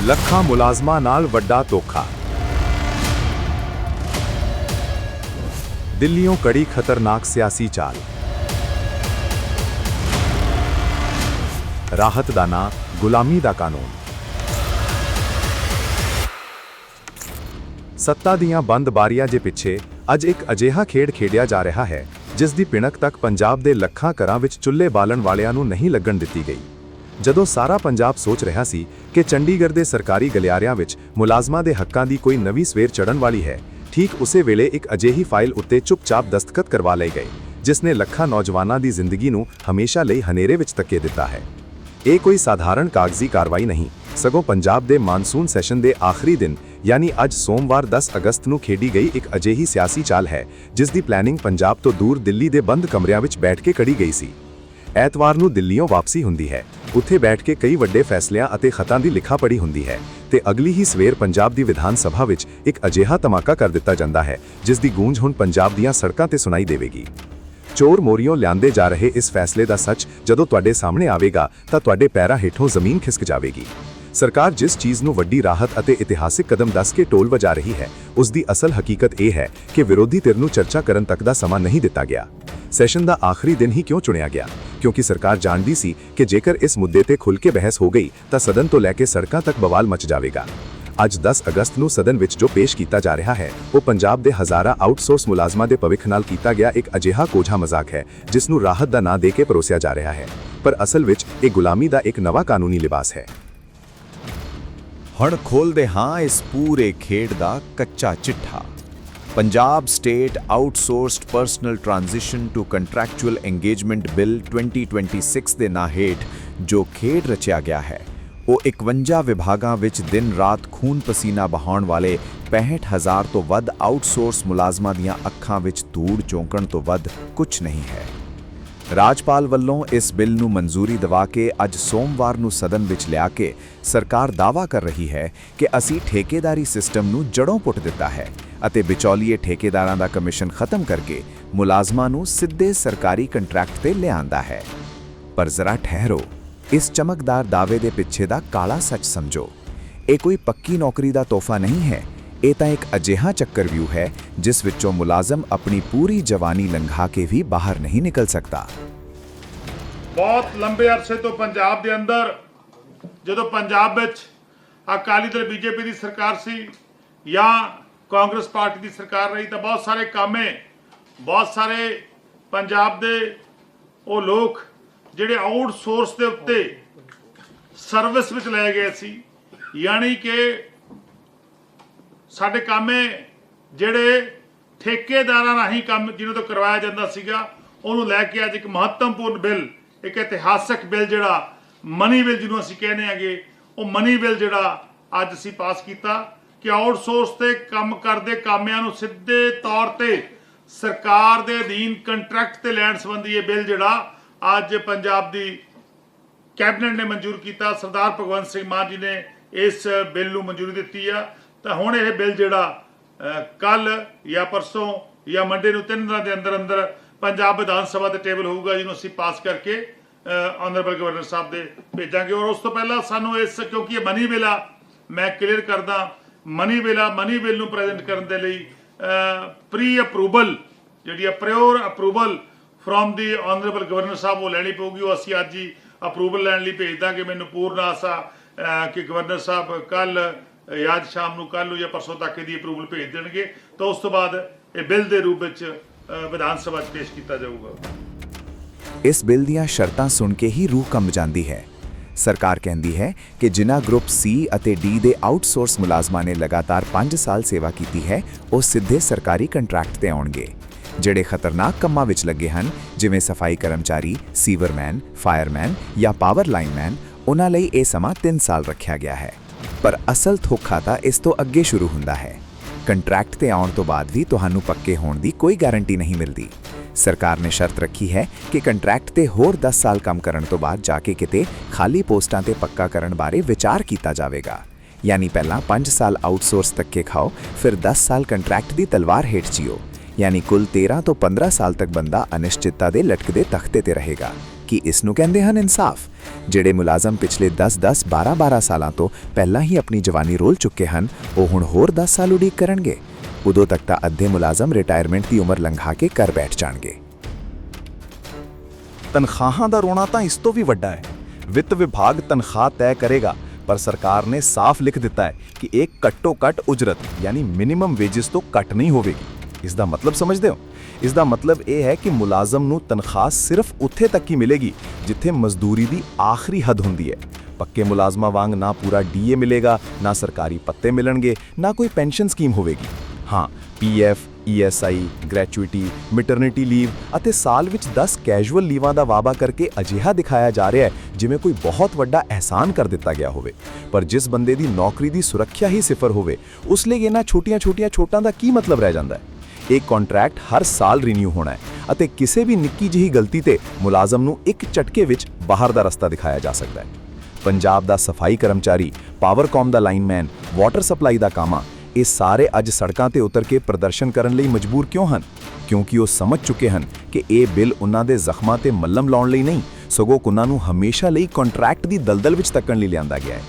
ਲੱਖਾਂ ਮੁਲਾਜ਼ਮਾਂ ਨਾਲ ਵੱਡਾ ਧੋਖਾ। ਦਿੱਲੀੋਂ ਕੜੀ ਖਤਰਨਾਕ ਸਿਆਸੀ ਚਾਲ। ਰਾਹਤ ਦਾ ਨਾਂ ਗੁਲਾਮੀ ਦਾ ਕਾਨੂੰਨ। ਸੱਤਾ ਦੀਆਂ ਬੰਦ ਬਾਰੀਆਂ ਦੇ ਪਿੱਛੇ ਅੱਜ ਇੱਕ ਅਜਿਹਾ ਖੇਡ ਖੇਡਿਆ ਜਾ ਰਿਹਾ ਹੈ ਜਿਸ ਦੀ ਪਿਣਕ ਤੱਕ ਪੰਜਾਬ ਦੇ ਲੱਖਾਂ ਘਰਾਂ ਵਿੱਚ ਚੁੱਲ੍ਹੇ ਬਾਲਣ ਵਾਲਿਆਂ ਨੂੰ ਨਹੀਂ ਲੱਗਣ ਦਿੱਤੀ ਗਈ। ਜਦੋਂ ਸਾਰਾ ਪੰਜਾਬ ਸੋਚ ਰਿਹਾ ਸੀ ਕਿ ਚੰਡੀਗੜ੍ਹ ਦੇ ਸਰਕਾਰੀ ਗਲਿਆਰਿਆਂ ਵਿੱਚ ਮੁਲਾਜ਼ਮਾਂ ਦੇ ਹੱਕਾਂ ਦੀ ਕੋਈ ਨਵੀਂ ਸਵੇਰ ਚੜ੍ਹਨ ਵਾਲੀ ਹੈ, ਠੀਕ ਉਸੇ ਵੇਲੇ ਇੱਕ ਅਜਿਹੀ ਫਾਈਲ ਉੱਤੇ ਚੁੱਪਚਾਪ ਦਸਤਖਤ ਕਰਵਾ ਲਏ ਗਏ ਜਿਸ ਨੇ ਲੱਖਾਂ ਨੌਜਵਾਨਾਂ ਦੀ ਜ਼ਿੰਦਗੀ ਨੂੰ ਹਮੇਸ਼ਾ ਲਈ ਹਨੇਰੇ ਵਿੱਚ ਧੱਕੇ ਦਿੱਤਾ ਹੈ। ਇਹ ਕੋਈ ਸਾਧਾਰਣ ਕਾਗਜ਼ੀ ਕਾਰਵਾਈ ਨਹੀਂ, ਸਗੋਂ ਪੰਜਾਬ ਦੇ ਮਾਨਸੂਨ ਸੈਸ਼ਨ ਦੇ ਆਖਰੀ ਦਿਨ ਯਾਨੀ ਅੱਜ ਸੋਮਵਾਰ 10 ਅਗਸਤ ਨੂੰ ਖੇਡੀ ਗਈ ਇੱਕ ਅਜਿਹੀ ਸਿਆਸੀ ਚਾਲ ਹੈ ਜਿਸ ਦੀ ਪਲੈਨਿੰਗ ਪੰਜਾਬ ਤੋਂ ਦੂਰ ਦਿੱਲੀ ਦੇ ਬੰਦ ਕਮਰਿਆਂ ਵਿੱਚ ਬੈਠ ਕੇ ਕਰੀ ਗਈ ਸੀ। ਐਤਵਾਰ ਨੂੰ ਦਿੱਲੀੋਂ ਵਾਪਸੀ ਹੁੰਦੀ ਹੈ, ਉੱਥੇ ਬੈਠ ਕੇ ਕਈ ਵੱਡੇ ਫੈਸਲਿਆਂ ਅਤੇ ਖਤਾਂ ਦੀ ਲਿਖਾਪੜੀ ਹੁੰਦੀ ਹੈ ਤੇ ਅਗਲੀ ਹੀ ਸਵੇਰ ਪੰਜਾਬ ਦੀ ਵਿਧਾਨ ਸਭਾ ਵਿੱਚ ਇੱਕ ਅਜਿਹਾ ਧਮਾਕਾ ਕਰ ਦਿੱਤਾ ਜਾਂਦਾ ਹੈ ਜਿਸ ਦੀ ਗੂੰਜ ਹੁਣ ਪੰਜਾਬ ਦੀਆਂ ਸੜਕਾਂ ਤੇ ਸੁਣਾਈ ਦੇਵੇਗੀ। ਚੋਰ ਮੋਰੀਓਂ ਲਿਆਂਦੇ ਜਾ ਰਹੇ ਇਸ ਫੈਸਲੇ ਦਾ ਸੱਚ ਜਦੋਂ ਤੁਹਾਡੇ ਸਾਹਮਣੇ ਆਵੇਗਾ ਤਾਂ ਤੁਹਾਡੇ ਪੈਰਾਂ ਹੇਠੋਂ ਜ਼ਮੀਨ ਖਿਸਕ ਜਾਵੇਗੀ। ਸਰਕਾਰ ਜਿਸ ਚੀਜ਼ ਨੂੰ ਵੱਡੀ ਰਾਹਤ ਅਤੇ ਇਤਿਹਾਸਿਕ ਕਦਮ ਦੱਸ ਕੇ ਟੋਲ ਵਜਾ ਰਹੀ ਹੈ, ਉਸ ਦੀ ਅਸਲ ਹਕੀਕਤ ਇਹ ਹੈ ਕਿ ਵਿਰੋਧੀ ਧਿਰ ਨੂੰ ਚਰਚਾ ਕਰਨ ਤੱਕ ਦਾ ਸਮਾਂ ਨਹੀਂ ਦਿੱਤਾ ਗਿਆ। ਸੈਸ਼ਨ ਦਾ ਆਖਰੀ ਦਿਨ ਹੀ ਕਿਉਂ ਚੁਣਿਆ ਗਿਆ? ਕਿਉਂਕਿ ਸਰਕਾਰ ਜਾਣਦੀ ਸੀ ਕਿ ਜੇਕਰ ਇਸ ਮੁੱਦੇ ਤੇ ਖੁੱਲ੍ਹ ਕੇ ਬਹਿਸ ਹੋ ਗਈ ਤਾਂ ਸਦਨ ਤੋਂ ਲੈ ਕੇ ਸੜਕਾਂ ਤੱਕ ਬਵਾਲ ਮਚ ਜਾਵੇਗਾ। ਅੱਜ 10 ਅਗਸਤ ਨੂੰ ਸਦਨ ਵਿੱਚ ਜੋ ਪੇਸ਼ ਕੀਤਾ ਜਾ ਰਿਹਾ ਹੈ ਉਹ ਪੰਜਾਬ ਦੇ ਹਜ਼ਾਰਾਂ ਆਊਟਸੋਰਸ ਮੁਲਾਜ਼ਮਾਂ ਦੇ ਭਵਿੱਖ ਨਾਲ ਕੀਤਾ ਗਿਆ ਇੱਕ ਅਜਿਹਾ ਕੋਝਾ ਮਜ਼ਾਕ ਹੈ ਜਿਸ ਨੂੰ ਰਾਹਤ ਦਾ ਨਾਂ ਦੇ ਕੇ ਪਰੋਸਿਆ ਜਾ ਰਿਹਾ ਹੈ, ਪਰ ਅਸਲ ਵਿੱਚ ਇਹ ਗੁਲਾਮੀ ਦਾ ਇੱਕ ਨਵਾਂ ਕਾਨੂੰਨੀ ਲਿਬਾਸ ਹੈ। ਹੁਣ ਖੋਲ੍ਹਦੇ ਹਾਂ ਇਸ ਪੂਰੇ ਖੇਡ ਦਾ ਕੱਚਾ ਚਿੱਠਾ। Punjab state outsourced personnel transition to contractual engagement bill 2026 ਦੇ ਨਾਂ ਹੇਠ ਜੋ ਖੇਡ ਰਚਿਆ ਗਿਆ ਹੈ ਉਹ 51 ਵਿਭਾਗਾਂ ਵਿੱਚ ਦਿਨ ਰਾਤ ਖੂਨ ਪਸੀਨਾ ਬਹਾਉਣ ਵਾਲੇ 65,000 ਤੋਂ ਵੱਧ ਆਊਟਸੋਰਸ ਮੁਲਾਜ਼ਮਾਂ ਦੀਆਂ ਅੱਖਾਂ ਵਿੱਚ ਧੂੜ ਚੌਂਕਣ ਤੋਂ ਵੱਧ ਕੁਝ ਨਹੀਂ ਹੈ। ਰਾਜਪਾਲ ਵੱਲੋਂ ਇਸ ਬਿੱਲ ਨੂੰ ਮਨਜ਼ੂਰੀ ਦਿਵਾ ਕੇ ਅੱਜ ਸੋਮਵਾਰ ਨੂੰ ਸਦਨ ਵਿੱਚ ਲਿਆ ਕੇ ਸਰਕਾਰ ਦਾਅਵਾ ਕਰ ਰਹੀ ਹੈ ਕਿ ਅਸੀਂ ਠੇਕੇਦਾਰੀ ਸਿਸਟਮ ਨੂੰ ਜੜੋਂ ਪੁੱਟ ਦਿੱਤਾ ਹੈ ਅਤੇ ਵਿਚੌਲੀਏ ਠੇਕੇਦਾਰਾਂ ਦਾ ਕਮਿਸ਼ਨ ਖਤਮ ਕਰਕੇ ਮੁਲਾਜ਼ਮਾਂ ਨੂੰ ਸਿੱਧੇ ਸਰਕਾਰੀ ਕੰਟਰੈਕਟ ਤੇ ਲਿਆਂਦਾ ਹੈ। ਪਰ ਜ਼ਰਾ ਠਹਿਰੋ, ਇਸ ਚਮਕਦਾਰ ਦਾਅਵੇ ਦੇ ਪਿੱਛੇ ਦਾ ਕਾਲਾ ਸੱਚ ਸਮਝੋ। ਇਹ ਕੋਈ ਪੱਕੀ ਨੌਕਰੀ ਦਾ ਤੋਹਫਾ ਨਹੀਂ ਹੈ, ਇਹ ਤਾਂ ਇੱਕ ਅਜਿਹਾ ਚੱਕਰਵਿਊ ਹੈ ਜਿਸ ਵਿੱਚੋਂ ਮੁਲਾਜ਼ਮ ਆਪਣੀ ਪੂਰੀ ਜਵਾਨੀ ਲੰਘਾ ਕੇ ਵੀ ਬਾਹਰ ਨਹੀਂ ਨਿਕਲ ਸਕਦਾ। ਬਹੁਤ ਲੰਬੇ ਅਰਸੇ ਤੋਂ ਪੰਜਾਬ ਦੇ ਅੰਦਰ ਜਦੋਂ ਪੰਜਾਬ ਵਿੱਚ ਅਕਾਲੀ ਦਲ ਬੀਜੇਪੀ ਦੀ ਸਰਕਾਰ ਸੀ ਜਾਂ ਕਾਂਗਰਸ ਪਾਰਟੀ ਦੀ ਸਰਕਾਰ ਰਹੀ ਤਾਂ ਬਹੁਤ ਸਾਰੇ ਕਾਮੇ, ਬਹੁਤ ਸਾਰੇ ਪੰਜਾਬ ਦੇ ਉਹ ਲੋਕ ਜਿਹੜੇ ਆਊਟਸੋਰਸ ਦੇ ਉੱਤੇ ਸਰਵਿਸ ਵਿੱਚ ਲਏ ਗਏ ਸੀ, ਯਾਨੀ ਕਿ ਸਾਡੇ ਕਾਮੇ ਜਿਹੜੇ ਠੇਕੇਦਾਰਾਂ ਰਾਹੀਂ ਕੰਮ ਜਿਹਨਾਂ ਤੋਂ ਕਰਵਾਇਆ ਜਾਂਦਾ ਸੀਗਾ, ਉਹਨੂੰ ਲੈ ਕੇ ਅੱਜ ਇੱਕ ਮਹੱਤਵਪੂਰਨ ਬਿੱਲ, ਇੱਕ ਇਤਿਹਾਸਕ ਬਿੱਲ ਜਿਹੜਾ ਮਨੀ ਬਿੱਲ ਜਿਹਨੂੰ ਅਸੀਂ ਕਹਿੰਦੇ ਆਂਗੇ, ਉਹ ਮਨੀ ਬਿੱਲ ਜਿਹੜਾ ਅੱਜ ਅਸੀਂ ਪਾਸ ਕੀਤਾ ਕਿ ਆਊਟਸੋਰਸ ਤੇ ਕੰਮ ਕਰਦੇ ਕਾਮਿਆਂ ਨੂੰ ਸਿੱਧੇ ਤੌਰ ਤੇ ਸਰਕਾਰ ਦੇ ਅਧੀਨ ਕੰਟਰੈਕਟ ਤੇ ਲੈਣ ਸੰਬੰਧੀ ਇਹ ਬਿੱਲ ਜਿਹੜਾ ਅੱਜ ਪੰਜਾਬ ਦੀ ਕੈਬਨਿਟ ਨੇ ਮਨਜ਼ੂਰ ਕੀਤਾ। ਸਰਦਾਰ ਭਗਵੰਤ ਸਿੰਘ ਮਾਨ ਜੀ ਨੇ ਇਸ ਬਿੱਲ ਨੂੰ ਮਨਜ਼ੂਰੀ ਦਿੱਤੀ ਆ ਤਾਂ ਹੁਣ ਇਹ ਬਿੱਲ ਜਿਹੜਾ ਕੱਲ ਜਾਂ ਪਰਸੋਂ ਜਾਂ ਮੰਡੇ ਨੂੰ 3 ਦਿਨਾਂ ਦੇ ਅੰਦਰ ਅੰਦਰ ਪੰਜਾਬ ਵਿਧਾਨ ਸਭਾ ਦੇ ਟੇਬਲ ਹੋਊਗਾ, ਜਿਹਨੂੰ ਅਸੀਂ ਪਾਸ ਕਰਕੇ ਆਨਰੇਬਲ ਗਵਰਨਰ ਸਾਹਿਬ ਦੇ ਭੇਜਾਂਗੇ। ਔਰ ਉਸ ਤੋਂ ਪਹਿਲਾਂ ਸਾਨੂੰ ਇਸ, ਕਿਉਂਕਿ ਇਹ ਮਨੀ ਬਿੱਲ ਆ, ਮੈਂ ਕਲੀਅਰ ਕਰਦਾ, ਮਨੀ ਬਿੱਲ ਨੂੰ ਪ੍ਰੈਜ਼ੈਂਟ ਕਰਨ ਦੇ ਲਈ ਪ੍ਰੀ ਅਪਰੂਵਲ ਜਿਹੜੀ ਆ prior approval from the honourable governor sahib ਉਹ ਲੈਣੀ ਪਊਗੀ। ਉਹ ਅਸੀਂ ਅੱਜ ਹੀ ਅਪਰੂਵਲ ਲੈਣ ਲਈ ਭੇਜ ਦਾਂਗੇ। ਮੈਨੂੰ ਪੂਰਨ ਆਸ ਆ ਕਿ ਗਵਰਨਰ ਸਾਹਿਬ ਕੱਲ ਜਾਂ ਅੱਜ ਸ਼ਾਮ ਨੂੰ, ਕੱਲ ਨੂੰ ਜਾਂ ਪਰਸੋਂ ਤੱਕ ਇਹਦੀ ਅਪਰੂਵਲ ਭੇਜ ਦੇਣਗੇ ਤਾਂ ਉਸ ਤੋਂ ਬਾਅਦ ਇਹ ਬਿੱਲ ਦੇ ਰੂਪ ਵਿੱਚ ਵਿਧਾਨ ਸਭਾ 'ਚ ਪੇਸ਼ ਕੀਤਾ ਜਾਊਗਾ। ਇਸ ਬਿੱਲ ਦੀਆਂ ਸ਼ਰਤਾਂ ਸੁਣ ਕੇ ਹੀ ਰੂਹ ਕੰਬ ਜਾਂਦੀ ਹੈ। ਸਰਕਾਰ ਕਹਿੰਦੀ ਹੈ ਕਿ ਜਿਨ੍ਹਾਂ ਗਰੁੱਪ ਸੀ ਅਤੇ ਡੀ ਦੇ ਆਊਟਸੋਰਸ ਮੁਲਾਜ਼ਮਾਂ ਨੇ ਲਗਾਤਾਰ 5 ਸਾਲ ਸੇਵਾ ਕੀਤੀ ਹੈ ਉਹ ਸਿੱਧੇ ਸਰਕਾਰੀ ਕੰਟਰੈਕਟ ਤੇ ਆਉਣਗੇ। ਜਿਹੜੇ ਖਤਰਨਾਕ ਕੰਮਾਂ ਵਿੱਚ ਲੱਗੇ ਹਨ ਜਿਵੇਂ ਸਫਾਈ ਕਰਮਚਾਰੀ, ਸੀਵਰਮੈਨ, ਫਾਇਰਮੈਨ ਜਾਂ ਪਾਵਰ ਲਾਈਨਮੈਨ, ਉਹਨਾਂ ਲਈ ਇਹ ਸਮਾਂ 3 ਸਾਲ ਰੱਖਿਆ ਗਿਆ ਹੈ। ਪਰ ਅਸਲ ਧੋਖਾ ਤਾਂ ਇਸ ਤੋਂ ਅੱਗੇ ਸ਼ੁਰੂ ਹੁੰਦਾ ਹੈ। ਕੰਟਰੈਕਟ ਤੇ ਆਉਣ ਤੋਂ ਬਾਅਦ ਵੀ ਤੁਹਾਨੂੰ ਪੱਕੇ ਹੋਣ ਦੀ ਕੋਈ ਗਾਰੰਟੀ ਨਹੀਂ ਮਿਲਦੀ। ਸਰਕਾਰ ਨੇ ਸ਼ਰਤ ਰੱਖੀ ਹੈ ਕਿ ਕੰਟਰੈਕਟ ਤੇ ਹੋਰ 10 ਸਾਲ ਕੰਮ ਕਰਨ ਤੋਂ ਬਾਅਦ ਜਾ ਕੇ ਕਿਤੇ ਖਾਲੀ ਪੋਸਟਾਂ ਤੇ ਪੱਕਾ ਕਰਨ ਬਾਰੇ ਵਿਚਾਰ ਕੀਤਾ ਜਾਵੇਗਾ। ਯਾਨੀ ਪਹਿਲਾਂ 5 ਸਾਲ ਆਊਟਸੋਰਸ ਧੱਕੇ ਖਾਓ, ਫਿਰ 10 ਸਾਲ ਕੰਟਰੈਕਟ ਦੀ ਤਲਵਾਰ ਹੇਠ ਜੀਓ। ਯਾਨੀ ਕੁੱਲ 13 ਤੋਂ 15 ਸਾਲ ਤੱਕ ਬੰਦਾ ਅਨਿਸ਼ਚਿਤਤਾ ਦੇ ਲਟਕਦੇ ਤਖਤੇ ਤੇ ਰਹੇਗਾ ਕਿ ਇਸ ਨੂੰ ਕਹਿੰਦੇ ਹਨ ਇਨਸਾਫ। ਜਿਹੜੇ ਮੁਲਾਜ਼ਮ ਪਿਛਲੇ 10-10 12-12 ਸਾਲਾਂ ਤੋਂ ਪਹਿਲਾਂ ਹੀ ਆਪਣੀ ਜਵਾਨੀ ਰੋਲ ਚੁੱਕੇ ਹਨ, ਉਹ ਹੁਣ ਹੋਰ 10 ਸਾਲ ਉਡੀਕ ਕਰਨਗੇ। ਉਦੋਂ ਤੱਕ ਤਾਂ ਅੱਧੇ ਮੁਲਾਜ਼ਮ ਰਿਟਾਇਰਮੈਂਟ ਦੀ ਉਮਰ ਲੰਘਾ ਕੇ ਘਰ ਬੈਠ ਜਾਣਗੇ। ਤਨਖਾਹਾਂ ਦਾ ਰੋਣਾ ਤਾਂ ਇਸ ਤੋਂ ਵੀ ਵੱਡਾ ਹੈ। ਵਿੱਤ ਵਿਭਾਗ ਤਨਖਾਹ ਤੈਅ ਕਰੇਗਾ, ਪਰ ਸਰਕਾਰ ਨੇ ਸਾਫ਼ ਲਿਖ ਦਿੱਤਾ ਹੈ ਕਿ ਇਹ ਘੱਟੋ-ਘੱਟ ਉਜਰਤ ਯਾਨੀ ਮਿਨੀਮਮ ਵੇਜਸ ਤੋਂ ਘੱਟ ਨਹੀਂ ਹੋਵੇਗੀ। ਇਸ ਦਾ ਮਤਲਬ ਸਮਝਦੇ ਹੋ? ਇਸ ਦਾ ਮਤਲਬ ਇਹ ਹੈ ਕਿ ਮੁਲਾਜ਼ਮ ਨੂੰ ਤਨਖਾਹ ਸਿਰਫ ਉੱਥੇ ਤੱਕ ਹੀ ਮਿਲੇਗੀ ਜਿੱਥੇ ਮਜ਼ਦੂਰੀ ਦੀ ਆਖਰੀ ਹੱਦ ਹੁੰਦੀ ਹੈ। ਪੱਕੇ ਮੁਲਾਜ਼ਮਾਂ ਵਾਂਗ ਨਾ ਪੂਰਾ ਡੀਏ ਮਿਲੇਗਾ, ਨਾ ਸਰਕਾਰੀ ਪੱਤੇ ਮਿਲਣਗੇ, ਨਾ ਕੋਈ ਪੈਨਸ਼ਨ ਸਕੀਮ ਹੋਵੇਗੀ। ਹਾਂ, ਪੀਐਫ, ਈਐਸਆਈ, ਗ੍ਰੈਚੁਇਟੀ, ਮੈਟਰਨਿਟੀ ਲੀਵ ਅਤੇ ਸਾਲ ਵਿੱਚ 10 ਕੈਜੂਅਲ ਲੀਵਾਂ ਦਾ ਵਾਅਦਾ ਕਰਕੇ ਅਜਿਹਾ ਦਿਖਾਇਆ ਜਾ ਰਿਹਾ ਹੈ ਜਿਵੇਂ ਕੋਈ ਬਹੁਤ ਵੱਡਾ ਅਹਿਸਾਨ ਕਰ ਦਿੱਤਾ ਗਿਆ ਹੋਵੇ। ਪਰ ਜਿਸ ਬੰਦੇ ਦੀ ਨੌਕਰੀ ਦੀ ਸੁਰੱਖਿਆ ਹੀ ਸਿਫਰ ਹੋਵੇ, ਉਸ ਲਈ ਇਹਨਾਂ ਛੋਟੀਆਂ-ਛੋਟੀਆਂ ਛੋਟਾਂ ਦਾ ਕੀ ਮਤਲਬ ਰਹਿ ਜਾਂਦਾ ਹੈ? ਇਹ ਕੰਟਰੈਕਟ ਹਰ ਸਾਲ ਰੀਨਿਊ ਹੋਣਾ ਹੈ ਅਤੇ ਕਿਸੇ ਵੀ ਨਿੱਕੀ ਜਿਹੀ ਗਲਤੀ ਤੇ ਮੁਲਾਜ਼ਮ ਨੂੰ ਇੱਕ ਝਟਕੇ ਵਿੱਚ ਬਾਹਰ ਦਾ ਰਸਤਾ ਦਿਖਾਇਆ ਜਾ ਸਕਦਾ ਹੈ। ਪੰਜਾਬ ਦਾ ਸਫਾਈ ਕਰਮਚਾਰੀ, ਪਾਵਰਕਾਮ ਦਾ ਲਾਈਨਮੈਨ, ਵਾਟਰ ਸਪਲਾਈ ਦਾ ਕਾਮਾ, ਇਹ ਸਾਰੇ ਅੱਜ ਸੜਕਾਂ ਤੇ ਉਤਰ ਕੇ ਪ੍ਰਦਰਸ਼ਨ ਕਰਨ ਲਈ ਮਜਬੂਰ ਕਿਉਂ ਹਨ? ਕਿਉਂਕਿ ਉਹ ਸਮਝ ਚੁੱਕੇ ਹਨ ਕਿ ਇਹ ਬਿੱਲ ਉਹਨਾਂ ਦੇ ਜ਼ਖਮਾਂ ਤੇ ਮੱਲਮ ਲਾਉਣ ਲਈ ਨਹੀਂ, ਸਗੋਂ ਉਹਨਾਂ ਨੂੰ ਹਮੇਸ਼ਾ ਲਈ ਕੰਟਰੈਕਟ ਦੀ ਦਲਦਲ ਵਿੱਚ ਤੱਕਣ ਲਈ ਲਿਆਂਦਾ ਗਿਆ ਹੈ।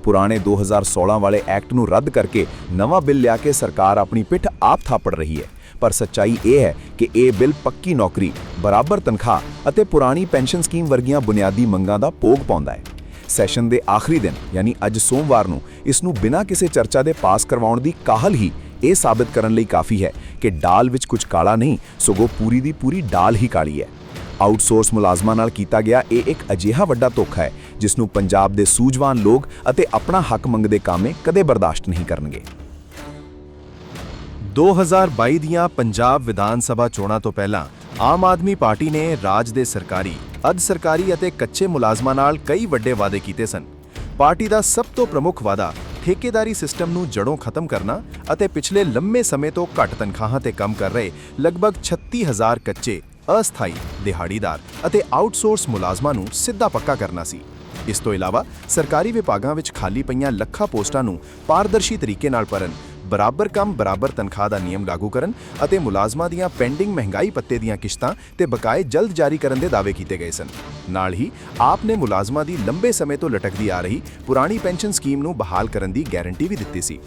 ਪੁਰਾਣੇ 2016 ਵਾਲੇ ਐਕਟ ਨੂੰ ਰੱਦ ਕਰਕੇ ਨਵਾਂ ਬਿੱਲ ਲਿਆ ਕੇ ਸਰਕਾਰ ਆਪਣੀ ਪਿੱਠ ਆਪ ਥਾਪੜ ਰਹੀ ਹੈ। ਪਰ ਸੱਚਾਈ ਇਹ ਹੈ ਕਿ ਇਹ ਬਿੱਲ ਪੱਕੀ ਨੌਕਰੀ, ਬਰਾਬਰ ਤਨਖਾਹ ਅਤੇ ਪੁਰਾਣੀ ਪੈਨਸ਼ਨ ਸਕੀਮ ਵਰਗੀਆਂ ਬੁਨਿਆਦੀ ਮੰਗਾਂ ਦਾ ਭੋਗ ਪਾਉਂਦਾ ਹੈ। ਸੈਸ਼ਨ ਦੇ ਆਖਰੀ ਦਿਨ ਯਾਨੀ ਅੱਜ ਸੋਮਵਾਰ ਨੂੰ ਇਸ ਨੂੰ ਬਿਨਾਂ ਕਿਸੇ ਚਰਚਾ ਦੇ ਪਾਸ ਕਰਵਾਉਣ ਦੀ ਕਾਹਲ ਹੀ ਇਹ ਸਾਬਿਤ ਕਰਨ ਲਈ ਕਾਫੀ ਹੈ ਕਿ ਡਾਲ ਵਿੱਚ ਕੁਝ ਕਾਲਾ ਨਹੀਂ, ਸਗੋਂ ਪੂਰੀ ਦੀ ਪੂਰੀ ਡਾਲ ਹੀ ਕਾਲੀ ਹੈ। ਆਊਟਸੋਰਸ ਮੁਲਾਜ਼ਮਾਂ ਨਾਲ ਕੀਤਾ ਗਿਆ ਇਹ ਇੱਕ ਅਜਿਹਾ ਵੱਡਾ ਧੋਖਾ ਹੈ ਜਿਸ ਨੂੰ ਪੰਜਾਬ ਦੇ ਸੂਝਵਾਨ ਲੋਕ ਅਤੇ ਆਪਣਾ ਹੱਕ ਮੰਗਦੇ ਕਾਮੇ ਕਦੇ ਬਰਦਾਸ਼ਤ ਨਹੀਂ ਕਰਨਗੇ। 2022 ਦੀਆਂ ਪੰਜਾਬ ਵਿਧਾਨ ਸਭਾ ਚੋਣਾਂ ਤੋਂ ਪਹਿਲਾਂ ਆਮ ਆਦਮੀ ਪਾਰਟੀ ਨੇ ਰਾਜ ਦੇ ਸਰਕਾਰੀ, ਅਰਧ ਸਰਕਾਰੀ ਅਤੇ ਕੱਚੇ ਮੁਲਾਜ਼ਮਾਂ ਨਾਲ ਕਈ ਵੱਡੇ ਵਾਅਦੇ ਕੀਤੇ ਸਨ। ਪਾਰਟੀ ਦਾ ਸਭ ਤੋਂ ਪ੍ਰਮੁੱਖ ਵਾਅਦਾ ਠੇਕੇਦਾਰੀ ਸਿਸਟਮ ਨੂੰ ਜੜੋਂ ਖਤਮ ਕਰਨਾ ਅਤੇ ਪਿਛਲੇ ਲੰਮੇ ਸਮੇਂ ਤੋਂ ਘੱਟ ਤਨਖਾਹਾਂ ਤੇ ਕੰਮ ਕਰ ਰਹੇ ਲਗਭਗ 36,000 ਕੱਚੇ, ਅਸਥਾਈ, ਦਿਹਾੜੀਦਾਰ ਅਤੇ ਆਊਟਸੋਰਸ ਮੁਲਾਜ਼ਮਾਂ ਨੂੰ ਸਿੱਧਾ ਪੱਕਾ ਕਰਨਾ ਸੀ। ਇਸ ਤੋਂ ਇਲਾਵਾ ਸਰਕਾਰੀ ਵਿਭਾਗਾਂ ਵਿੱਚ ਖਾਲੀ ਪਈਆਂ ਲੱਖਾਂ ਪੋਸਟਾਂ ਨੂੰ ਪਾਰਦਰਸ਼ੀ ਤਰੀਕੇ ਨਾਲ ਭਰਨ, ਬਰਾਬਰ ਕੰਮ ਬਰਾਬਰ ਤਨਖਾਹ ਦਾ ਨਿਯਮ ਲਾਗੂ ਕਰਨ ਅਤੇ ਮੁਲਾਜ਼ਮਾਂ ਦੀਆਂ ਪੈਂਡਿੰਗ ਮਹਿੰਗਾਈ ਭੱਤੇ ਦੀਆਂ ਕਿਸ਼ਤਾਂ ਤੇ ਬਕਾਏ ਜਲਦ ਜਾਰੀ ਕਰਨ ਦੇ ਦਾਅਵੇ ਕੀਤੇ ਗਏ ਸਨ। ਨਾਲ ਹੀ ਆਪ ਨੇ ਮੁਲਾਜ਼ਮਾਂ ਦੀ ਲੰਬੇ ਸਮੇਂ ਤੋਂ ਲਟਕਦੀ ਆ ਰਹੀ ਪੁਰਾਣੀ ਪੈਨਸ਼ਨ ਸਕੀਮ ਨੂੰ ਬਹਾਲ ਕਰਨ ਦੀ ਗਾਰੰਟੀ ਵੀ ਦਿੱਤੀ ਸੀ।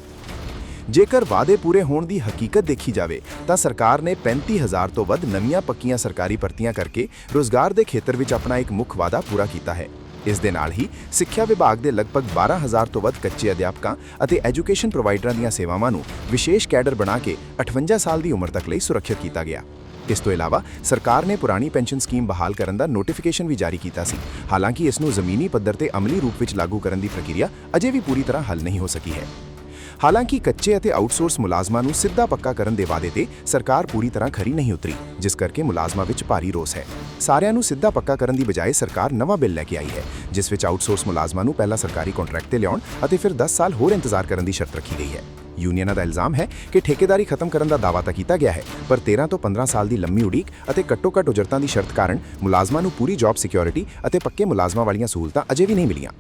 ਜੇਕਰ ਵਾਅਦੇ ਪੂਰੇ ਹੋਣ ਦੀ ਹਕੀਕਤ ਦੇਖੀ ਜਾਵੇ ਤਾਂ ਸਰਕਾਰ ਨੇ 35,000 ਤੋਂ ਵੱਧ ਨਵੀਆਂ ਪੱਕੀਆਂ ਸਰਕਾਰੀ ਭਰਤੀਆਂ ਕਰਕੇ ਰੋਜ਼ਗਾਰ ਦੇ ਖੇਤਰ ਵਿੱਚ ਆਪਣਾ ਇੱਕ ਮੁੱਖ ਵਾਅਦਾ ਪੂਰਾ ਕੀਤਾ ਹੈ। ਇਸ ਦੇ ਨਾਲ ਹੀ ਸਿੱਖਿਆ ਵਿਭਾਗ ਦੇ ਲਗਭਗ 12,000 ਤੋਂ ਵੱਧ ਕੱਚੇ ਅਧਿਆਪਕਾਂ ਅਤੇ ਐਜੂਕੇਸ਼ਨ ਪ੍ਰੋਵਾਈਡਰਾਂ ਦੀਆਂ ਸੇਵਾਵਾਂ ਨੂੰ ਵਿਸ਼ੇਸ਼ ਕੈਡਰ ਬਣਾ ਕੇ 58 ਸਾਲ ਦੀ ਉਮਰ ਤੱਕ ਲਈ ਸੁਰੱਖਿਅਤ ਕੀਤਾ ਗਿਆ। ਇਸ ਤੋਂ ਇਲਾਵਾ ਸਰਕਾਰ ਨੇ ਪੁਰਾਣੀ ਪੈਨਸ਼ਨ ਸਕੀਮ ਬਹਾਲ ਕਰਨ ਦਾ ਨੋਟੀਫਿਕੇਸ਼ਨ ਵੀ ਜਾਰੀ ਕੀਤਾ ਸੀ। ਹਾਲਾਂਕਿ ਇਸ ਨੂੰ ਜ਼ਮੀਨੀ ਪੱਧਰ ਤੇ ਅਮਲੀ ਰੂਪ ਵਿੱਚ ਲਾਗੂ ਕਰਨ ਦੀ ਪ੍ਰਕਿਰਿਆ ਅਜੇ ਵੀ ਪੂਰੀ ਤਰ੍ਹਾਂ ਹੱਲ ਨਹੀਂ ਹੋ ਸਕੀ ਹੈ। ਹਾਲਾਂਕਿ ਕੱਚੇ ਅਤੇ ਆਊਟਸੋਰਸ ਮੁਲਾਜ਼ਮਾਂ ਨੂੰ ਸਿੱਧਾ ਪੱਕਾ ਕਰਨ ਦੇ ਵਾਅਦੇ ਤੇ ਸਰਕਾਰ ਪੂਰੀ ਤਰ੍ਹਾਂ ਖਰੀ ਨਹੀਂ ਉਤਰੀ, ਜਿਸ ਕਰਕੇ ਮੁਲਾਜ਼ਮਾਂ ਵਿੱਚ ਭਾਰੀ ਰੋਸ ਹੈ। ਸਾਰਿਆਂ ਨੂੰ ਸਿੱਧਾ ਪੱਕਾ ਕਰਨ ਦੀ ਬਜਾਏ ਸਰਕਾਰ ਨਵਾਂ ਬਿੱਲ ਲੈ ਕੇ ਆਈ ਹੈ, ਜਿਸ ਵਿੱਚ ਆਊਟਸੋਰਸ ਮੁਲਾਜ਼ਮਾਂ ਨੂੰ ਪਹਿਲਾਂ ਸਰਕਾਰੀ ਕੰਟਰੈਕਟ ਤੇ ਲਿਆਉਣ ਅਤੇ ਫਿਰ 10 ਸਾਲ ਹੋਰ ਇੰਤਜ਼ਾਰ ਕਰਨ ਦੀ ਸ਼ਰਤ ਰੱਖੀ ਗਈ ਹੈ। ਯੂਨੀਅਨਾਂ ਦਾ ਇਲਜ਼ਾਮ ਹੈ ਕਿ ਠੇਕੇਦਾਰੀ ਖਤਮ ਕਰਨ ਦਾ ਦਾਅਵਾ ਤਾਂ ਕੀਤਾ ਗਿਆ ਹੈ, ਪਰ 13 ਤੋਂ 15 ਸਾਲ ਦੀ ਲੰਮੀ ਉਡੀਕ ਅਤੇ ਘੱਟੋ-ਘੱਟ ਉਜਰਤਾਂ ਦੀ ਸ਼ਰਤ ਕਾਰਨ ਮੁਲਾਜ਼ਮਾਂ ਨੂੰ ਪੂਰੀ ਜੌਬ ਸਿਕਿਉਰਿਟੀ ਅਤੇ ਪੱਕੇ ਮੁਲਾਜ਼ਮਾਂ ਵਾਲੀਆਂ ਸਹੂਲਤਾਂ ਅਜੇ ਵੀ ਨਹੀਂ ਮਿਲੀਆਂ।